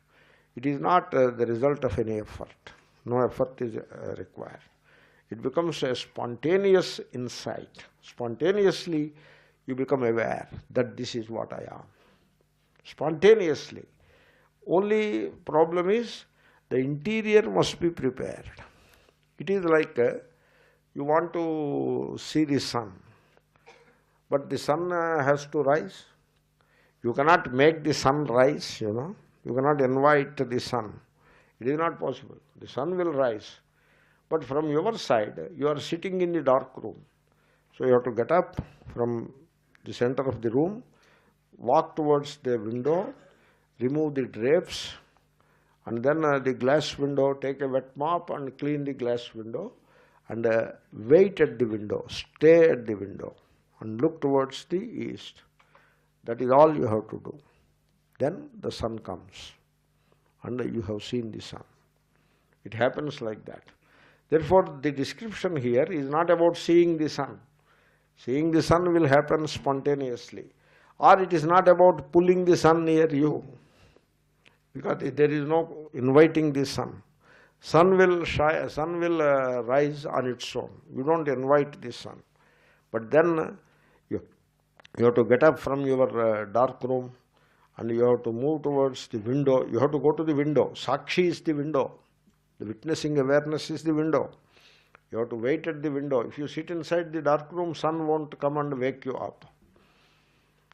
It is not the result of any effort. No effort is required. It becomes a spontaneous insight. Spontaneously, you become aware that this is what I am. Spontaneously. Only problem is the interior must be prepared. It is like you want to see the sun, but the sun has to rise. You cannot make the sun rise, You cannot invite the sun. It is not possible. The sun will rise. But from your side, you are sitting in the dark room. So you have to get up from the center of the room, walk towards the window, remove the drapes, and then the glass window, take a wet mop and clean the glass window, and wait at the window, stay at the window, and look towards the east. That is all you have to do. Then the sun comes, and you have seen the sun. It happens like that. Therefore, the description here is not about seeing the sun. Seeing the sun will happen spontaneously. Or it is not about pulling the sun near you, because there is no inviting the sun. Sun will rise on its own. You don't invite the sun. But then you have to get up from your dark room and you have to move towards the window. You have to go to the window. Sakshi is the window. The witnessing awareness is the window. You have to wait at the window. If you sit inside the dark room, sun won't come and wake you up.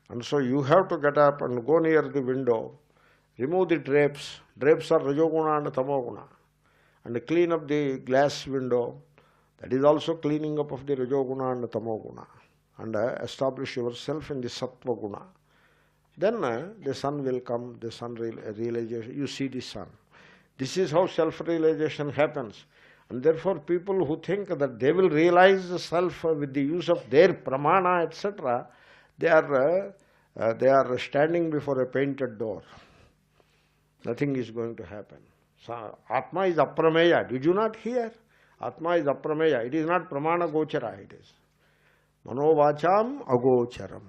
And so you have to get up and go near the window, remove the drapes. Drapes are Rajoguna and Tamoguna. And clean up the glass window. That is also cleaning up of the Rajoguna and Tamoguna. And establish yourself in the Sattva Guna. Then the sun will come, the sun realization, you see the sun. This is how self-realization happens. And therefore people who think that they will realize the self with the use of their pramana, etc., they are standing before a painted door. Nothing is going to happen. So, Atma is aprameya. Did you not hear? Atma is aprameya. It is not pramana gochara, it is. Manovacham agocharam.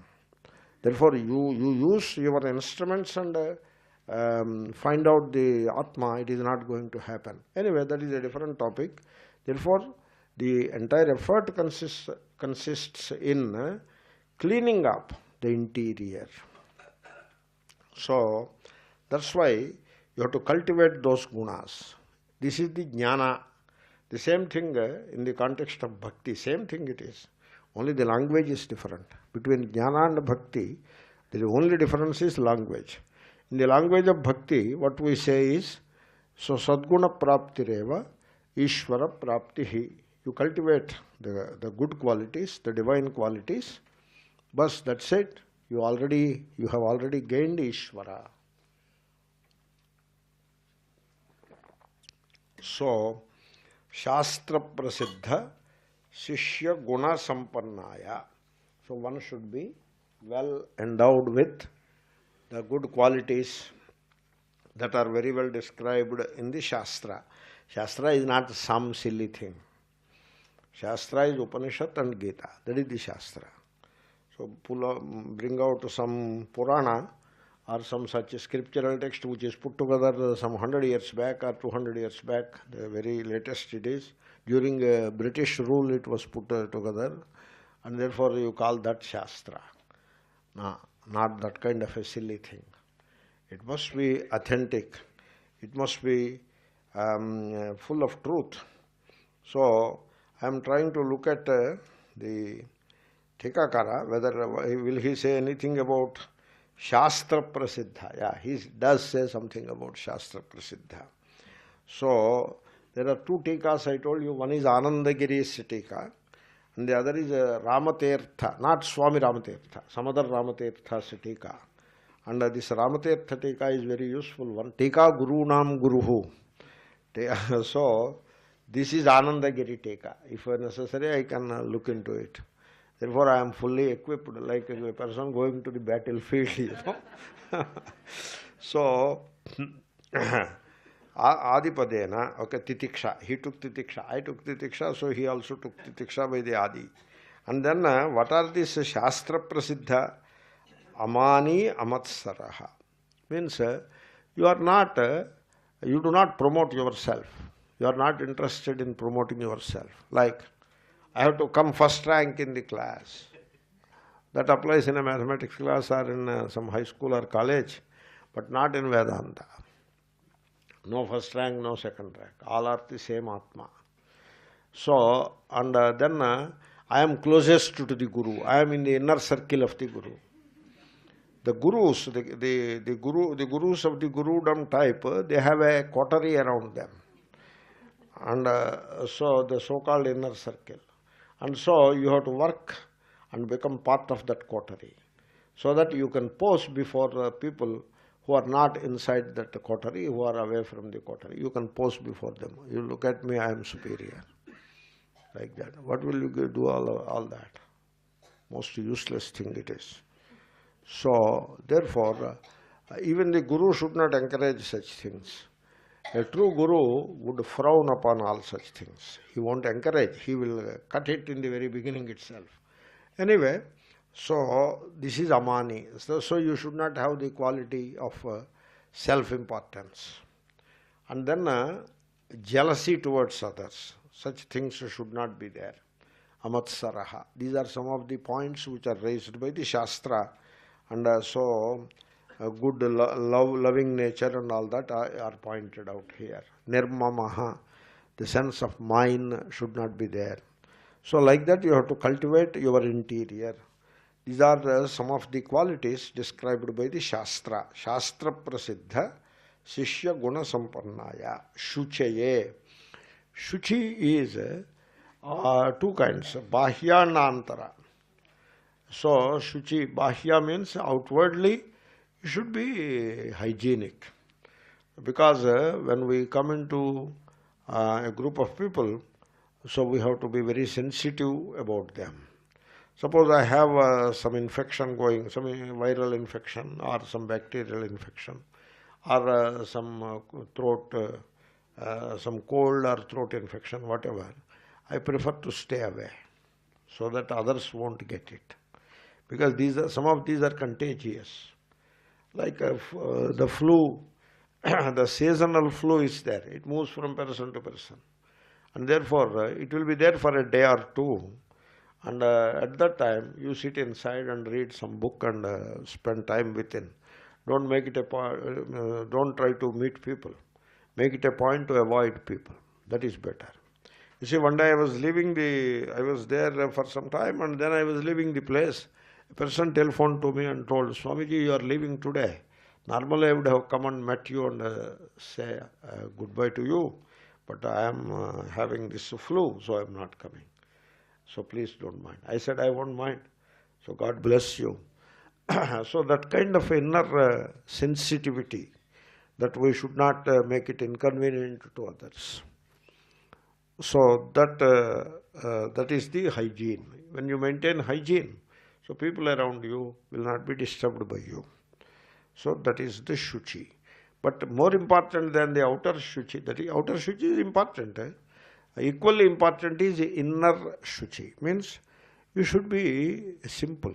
Therefore, you use your instruments and find out the Atma, it is not going to happen. Anyway, that is a different topic. Therefore, the entire effort consists in cleaning up the interior. So, that's why you have to cultivate those gunas. This is the jnana. The same thing in the context of bhakti, same thing it is. Only the language is different. Between jnana and bhakti, the only difference is language. In the language of bhakti, what we say is, so sadguna praptireva ishvara praptihi. You cultivate the good qualities, the divine qualities, bas, that's it. You have already gained Ishvara. So, Shastra Prasiddha Shishya Guna Sampannaya. So one should be well endowed with the good qualities that are very well described in the Shastra. Shastra is not some silly thing. Shastra is Upanishad and Gita. That is the Shastra. So bring out some Purana or some such scriptural text which is put together some 100 years back or 200 years back, the very latest it is. During British rule it was put together, and therefore you call that Shastra. No, not that kind of a silly thing. It must be authentic. It must be full of truth. So I am trying to look at the Tikakara, whether will he say anything about Shastra Prasiddha. Yeah, he does say something about Shastra Prasiddha. So there are two tikas I told you. One is Anandagiri's tika and the other is Ramatirtha, not Swami Ramatirtha, some other Ramatirtha's tika. And this Ramatirtha tika is very useful one. Tika Guru Nam Guruhu. So this is Anandagiri tika. If necessary, I can look into it. Therefore, I am fully equipped, like a person going to the battlefield, you know. So, Adipadena, okay, Titiksha. He took Titiksha. I took Titiksha, so he also took Titiksha by the Adi. And then, what are these Shastra Prasiddha? Amani Amatsaraha. Means, you are not, you do not promote yourself. You are not interested in promoting yourself. Like, I have to come first rank in the class. That applies in a mathematics class or in some high school or college, but not in Vedanta. No first rank, no second rank. All are the same Atma. So, and then I am closest to the Guru. I am in the inner circle of the Guru. The Gurus, the Gurus of the Gurudom type, they have a coterie around them. And so the so-called inner circle. And so you have to work and become part of that coterie, so that you can pose before people who are not inside that coterie, who are away from the coterie. You can pose before them. You look at me, I am superior. Like that. What will you do all that? Most useless thing it is. So, therefore, even the Guru should not encourage such things. A true Guru would frown upon all such things. He won't encourage. He will cut it in the very beginning itself. Anyway, so this is Amani. So you should not have the quality of self-importance. And then jealousy towards others. Such things should not be there. Amatsaraha. These are some of the points which are raised by the Shastra. And good loving nature and all that are pointed out here. Nirmamaha, the sense of mine should not be there. So like that you have to cultivate your interior. These are some of the qualities described by the Shastra. Shastra Prasiddha Shishya Guna Sampannaya. Shuchaye. Shuchi is two kinds, Bahya and Antara. So Shuchi, Bahya means outwardly you should be hygienic, because when we come into a group of people, so we have to be very sensitive about them. Suppose I have some infection going, some viral infection or some bacterial infection or some throat, some cold or throat infection, whatever, I prefer to stay away so that others won't get it, because some of these are contagious. Like the flu, the seasonal flu is there. It moves from person to person. And therefore, it will be there for a day or two. And at that time, you sit inside and read some book and spend time within. Don't make it don't try to meet people. Make it a point to avoid people. That is better. You see, one day I was there for some time, and then I was leaving the place. A person telephoned to me and told, Swamiji, you are leaving today. Normally I would have come and met you and say goodbye to you, but I am having this flu, so I am not coming. So please don't mind. I said, I won't mind. So God bless you. So that kind of inner sensitivity, that we should not make it inconvenient to others. So that is the hygiene. When you maintain hygiene, so people around you will not be disturbed by you. So that is the shuchi. But more important than the outer shuchi, that is, outer shuchi is important. Equally important is inner shuchi. Means you should be simple,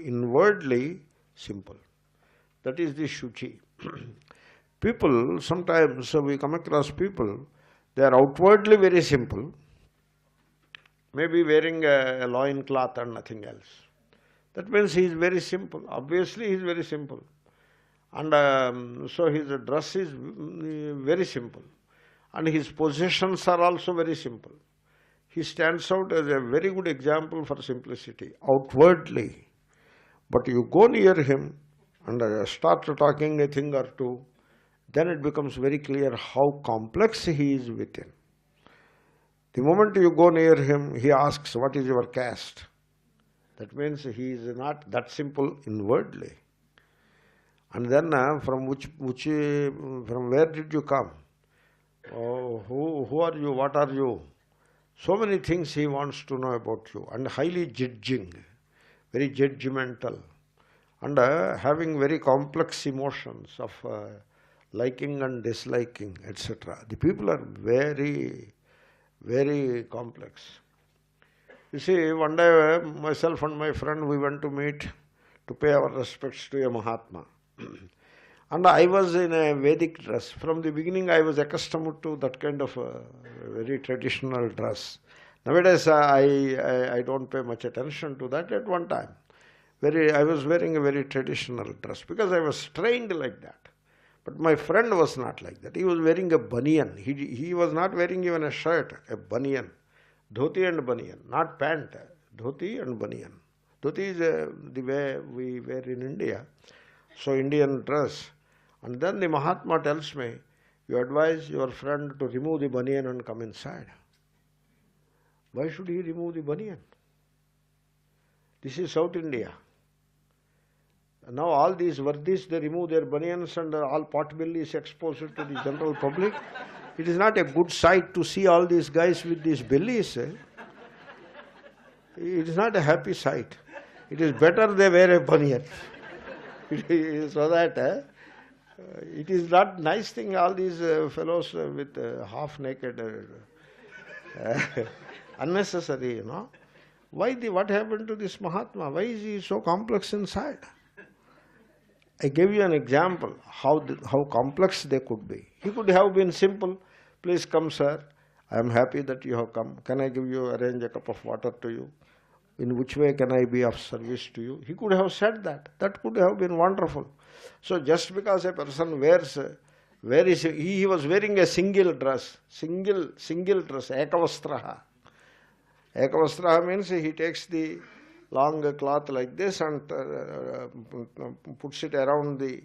inwardly simple. That is the shuchi. People, sometimes we come across people, they are outwardly very simple, maybe wearing a loin cloth and nothing else. That means he is very simple. Obviously he is very simple. And so his dress is very simple. And his possessions are also very simple. He stands out as a very good example for simplicity, outwardly. But you go near him and start talking a thing or two, then it becomes very clear how complex he is within. The moment you go near him, he asks, what is your caste? That means he is not that simple inwardly. And then from where did you come? Oh, who are you? What are you? So many things he wants to know about you, and highly judging, very judgmental, and having very complex emotions of liking and disliking, etc. The people are very, very complex. You see, one day myself and my friend, we went to meet to pay our respects to a Mahatma. And I was in a Vedic dress. From the beginning I was accustomed to that kind of very traditional dress. Nowadays I don't pay much attention to that. At one time I was wearing a very traditional dress because I was trained like that. But my friend was not like that. He was wearing a banyan. He was not wearing even a shirt, a banyan. Dhoti and banyan, not pant. Dhoti and banyan. Dhoti is the way we wear in India. So Indian dress. And then the Mahatma tells me, you advise your friend to remove the banyan and come inside. Why should he remove the banyan? This is South India. Now all these Vardis, they remove their banyans and all potbelly is exposed to the general public. It is not a good sight to see all these guys with these bellies. It is not a happy sight. It is better they wear a banyan. So that it is not nice thing, all these fellows with half naked, unnecessary, you know. What happened to this Mahatma? Why is he so complex inside? I gave you an example how complex they could be. He could have been simple. Please come, sir. I am happy that you have come. Can I arrange a cup of water to you? In which way can I be of service to you? He could have said that. That could have been wonderful. So just because a person wears, he was wearing a single dress, single dress, ekavastraha. Ekavastraha means he takes the long cloth like this and puts it around the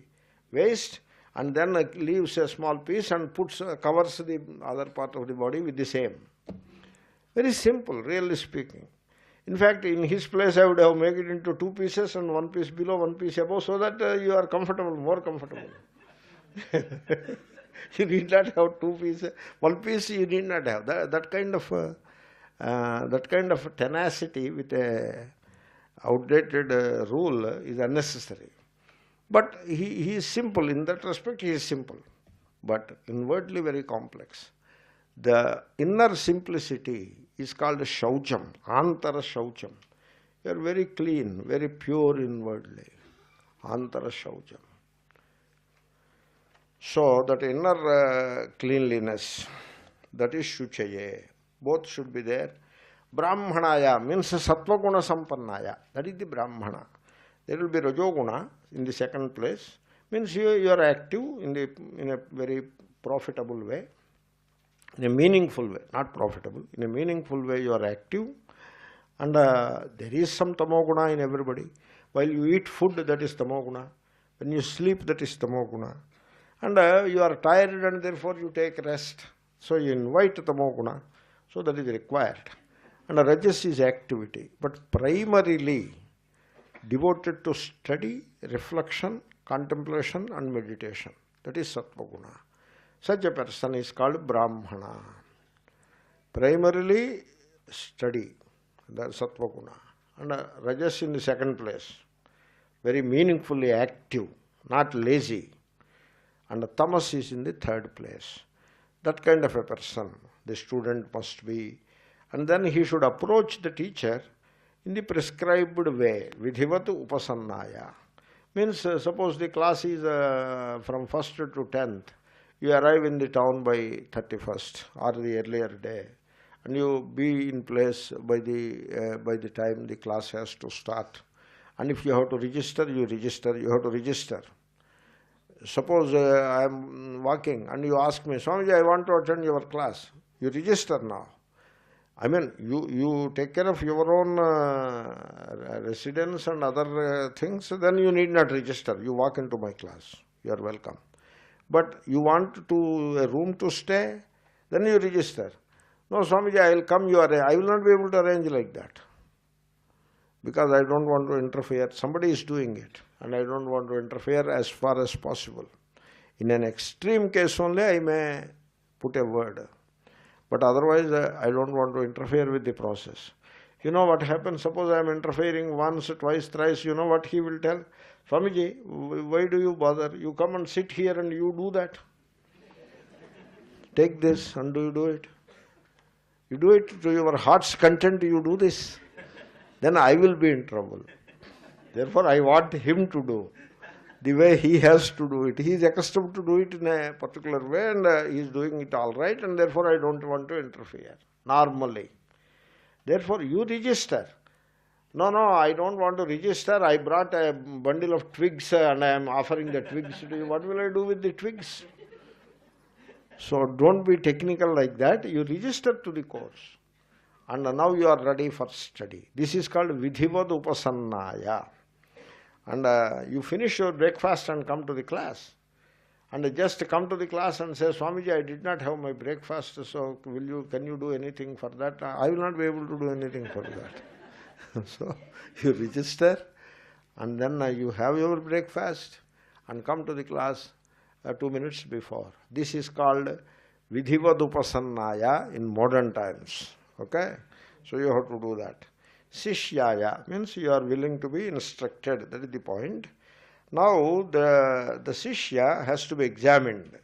waist, and then leaves a small piece and covers the other part of the body with the same. Very simple, really speaking. In fact, in his place I would have made it into two pieces and one piece below, one piece above, so that you are comfortable, more comfortable. You need not have two pieces. One piece you need not have. That kind of tenacity with a outdated rule is unnecessary. But he is simple. In that respect, he is simple, but inwardly very complex. The inner simplicity is called shaucham, antara shaucham. You are very clean, very pure inwardly. Antara shaucham. So that inner cleanliness, that is shuchaye. Both should be there. Brahmanaya means sattvaguna sampannaya. That is the Brahmana. There will be rajoguna in the second place. Means you are active in a very profitable way. In a meaningful way, not profitable. In a meaningful way you are active. And there is some tamoguna in everybody. While you eat food, that is tamoguna. When you sleep, that is tamoguna. And you are tired and therefore you take rest. So you invite tamoguna. So that is required. And rajas is activity. But primarily devoted to study, reflection, contemplation and meditation. That is sattva-guna. Such a person is called brahmana. Primarily study, the sattva-guna. And rajas in the second place. Very meaningfully active, not lazy. And tamas is in the third place. That kind of a person the student must be. And then he should approach the teacher in the prescribed way, vidhivat upasannaya. Means suppose the class is from 1st to 10th, you arrive in the town by 31st or the earlier day, and you be in place by the time the class has to start. And if you have to register, you have to register. Suppose I am walking and you ask me, Swamiji, I want to attend your class. You register now. I mean, you take care of your own residence and other things, then you need not register. You walk into my class. You are welcome. But you want a room to stay, then you register. No, Swamiji, I will come, I will not be able to arrange like that. Because I don't want to interfere. Somebody is doing it, and I don't want to interfere as far as possible. In an extreme case only, I may put a word. But otherwise, I don't want to interfere with the process. You know what happens? Suppose I am interfering once, twice, thrice. You know what he will tell? Swamiji, why do you bother? You come and sit here and you do that. Take this and you do it. You do it to your heart's content, you do this. Then I will be in trouble. Therefore, I want him to do the way he has to do it. He is accustomed to do it in a particular way, and he is doing it all right, and therefore I don't want to interfere, normally. Therefore, you register. No, I don't want to register. I brought a bundle of twigs and I am offering the twigs to you. What will I do with the twigs? So don't be technical like that. You register to the course. And now you are ready for study. This is called vidhivad upasannaya. And you finish your breakfast and come to the class. And just come to the class and say, Swamiji, I did not have my breakfast, so can you do anything for that? I will not be able to do anything for that. So you register, and then you have your breakfast and come to the class 2 minutes before. This is called vidhivad upasannaya in modern times. Okay? So you have to do that. Sishyaya means you are willing to be instructed. That is the point. Now the Sishya has to be examined.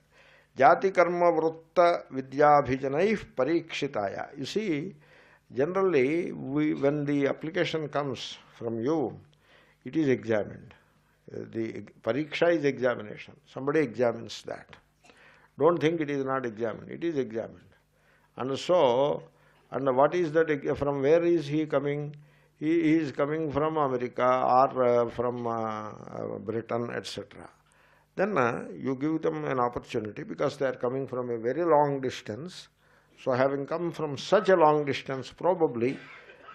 Jati karma vrutta vidyabhijanaih parikshitaya. You see, generally when the application comes from you, it is examined. The pariksha is examination. Somebody examines that. Don't think it is not examined. It is examined. And so, and what is that, from where is he coming? He is coming from America or from Britain, etc. Then you give them an opportunity because they are coming from a very long distance. So having come from such a long distance, probably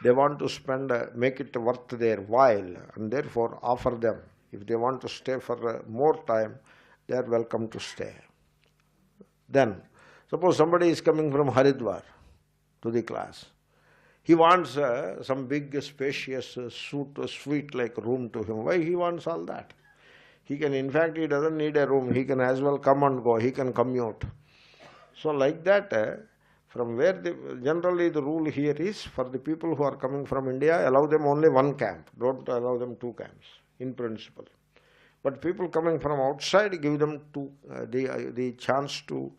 they want to make it worth their while, and therefore offer them. If they want to stay for more time, they are welcome to stay. Then, suppose somebody is coming from Haridwar to the class. He wants some big, spacious, suite-like room to him. Why he wants all that? He can, in fact, he doesn't need a room. He can as well come and go. He can commute. So like that, from where generally the rule here is, for the people who are coming from India, allow them only one camp. Don't allow them 2 camps, in principle. But people coming from outside, give them the chance to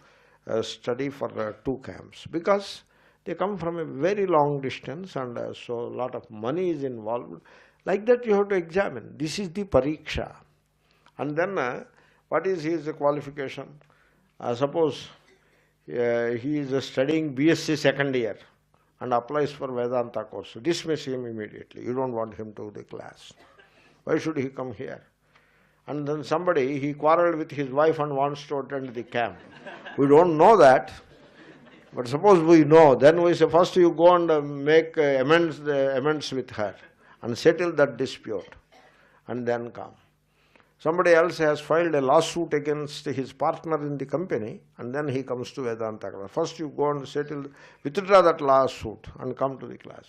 study for 2 camps. Because they come from a very long distance, and so a lot of money is involved. Like that you have to examine. This is the pariksha. And then what is his qualification? Suppose he is studying BSc second year and applies for Vedanta course. Dismiss him immediately. You don't want him to the class. Why should he come here? And then he quarreled with his wife and wants to attend the camp. We don't know that. But suppose we know, then we say, first you go and make amends with her and settle that dispute, and then come. Somebody else has filed a lawsuit against his partner in the company, and then he comes to Vedanta class. First you go and withdraw that lawsuit and come to the class.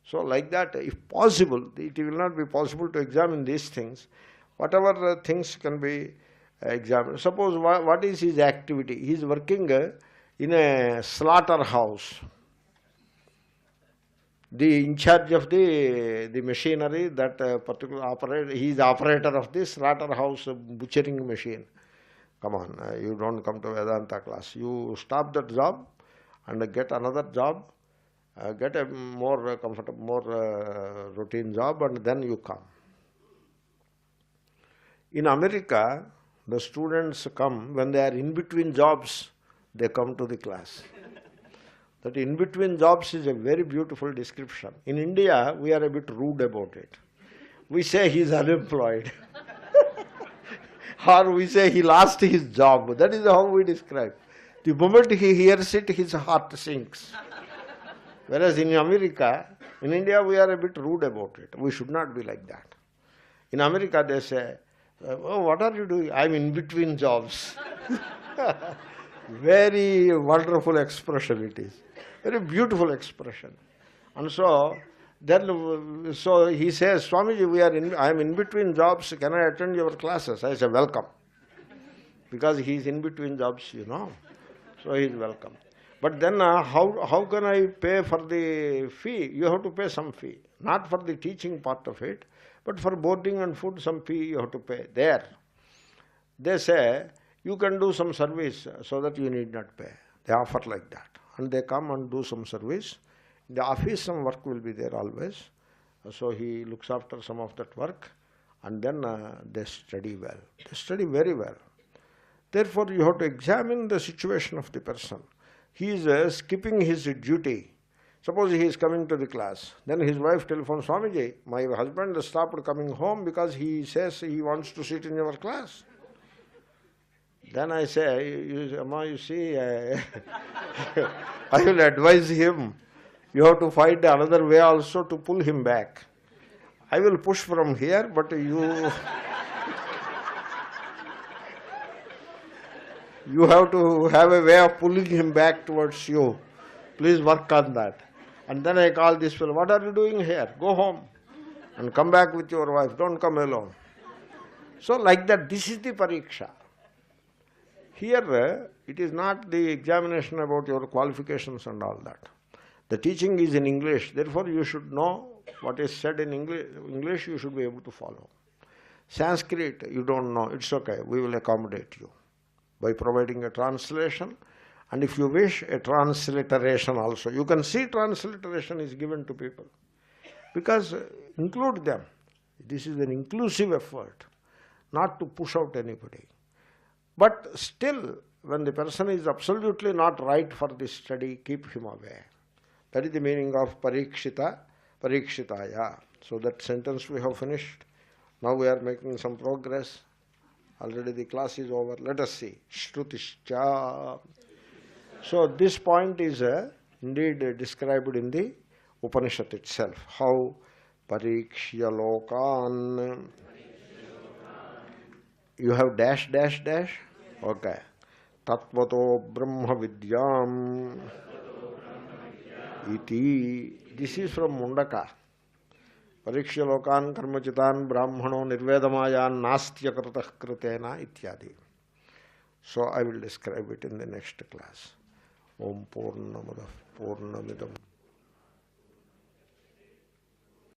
So like that, if possible, it will not be possible to examine these things. Whatever things can be examined. Suppose what is his activity? He is working in a slaughterhouse. The in charge of the machinery, that particular operator, he is the operator of this slaughterhouse butchering machine. Come on, you don't come to Vedanta class. You stop that job and get another job, get a more comfortable, more routine job, and then you come. In America, the students come when they are in between jobs, they come to the class. That in between jobs is a very beautiful description. In India, we are a bit rude about it. We say he is unemployed. Or we say he lost his job. That is how we describe. The moment he hears it, his heart sinks. Whereas in America, in India, we are a bit rude about it. We should not be like that. In America, they say, oh, what are you doing? I'm in between jobs. Very wonderful expression it is. Very beautiful expression. And so he says, Swamiji, I am in between jobs. Can I attend your classes? I say, welcome. Because he is in between jobs, you know. So he is welcome. But then how can I pay for the fee? You have to pay some fee. Not for the teaching part of it, but for boarding and food, some fee you have to pay. There, they say, you can do some service so that you need not pay. They offer like that. And they come and do some service. In the office, some work will be there always. So he looks after some of that work. And then they study well. They study very well. Therefore, you have to examine the situation of the person. He is skipping his duty. Suppose he is coming to the class. Then his wife telephones, Swamiji, my husband stopped coming home because he says he wants to sit in your class. Then I say, Amma, you see, I will advise him. You have to find another way also to pull him back. I will push from here, but you have to have a way of pulling him back towards you. Please work on that. And then I call this fellow, what are you doing here? Go home and come back with your wife. Don't come alone. So like that, this is the pariksha. Here, it is not the examination about your qualifications and all that. The teaching is in English. Therefore, you should know what is said in English, you should be able to follow. Sanskrit, you don't know. It's okay. We will accommodate you by providing a translation. And if you wish, a transliteration also. You can see transliteration is given to people. Because include them. This is an inclusive effort, not to push out anybody. But still, when the person is absolutely not right for this study, keep him away. That is the meaning of parikshita, parikshitaya. So that sentence we have finished. Now we are making some progress. Already the class is over. Let us see. Shrutischa. So this point is indeed described in the Upanishad itself. How parikshya lokan. You have dash, dash, dash. Okay. Tattvato brahma vidyam iti. This is from Mundaka. Parikshya lokan karmachitan brahmano nirvedamayan nastya kratah kritena ityadi. So I will describe it in the next class. Om Purnamadav Purnamidam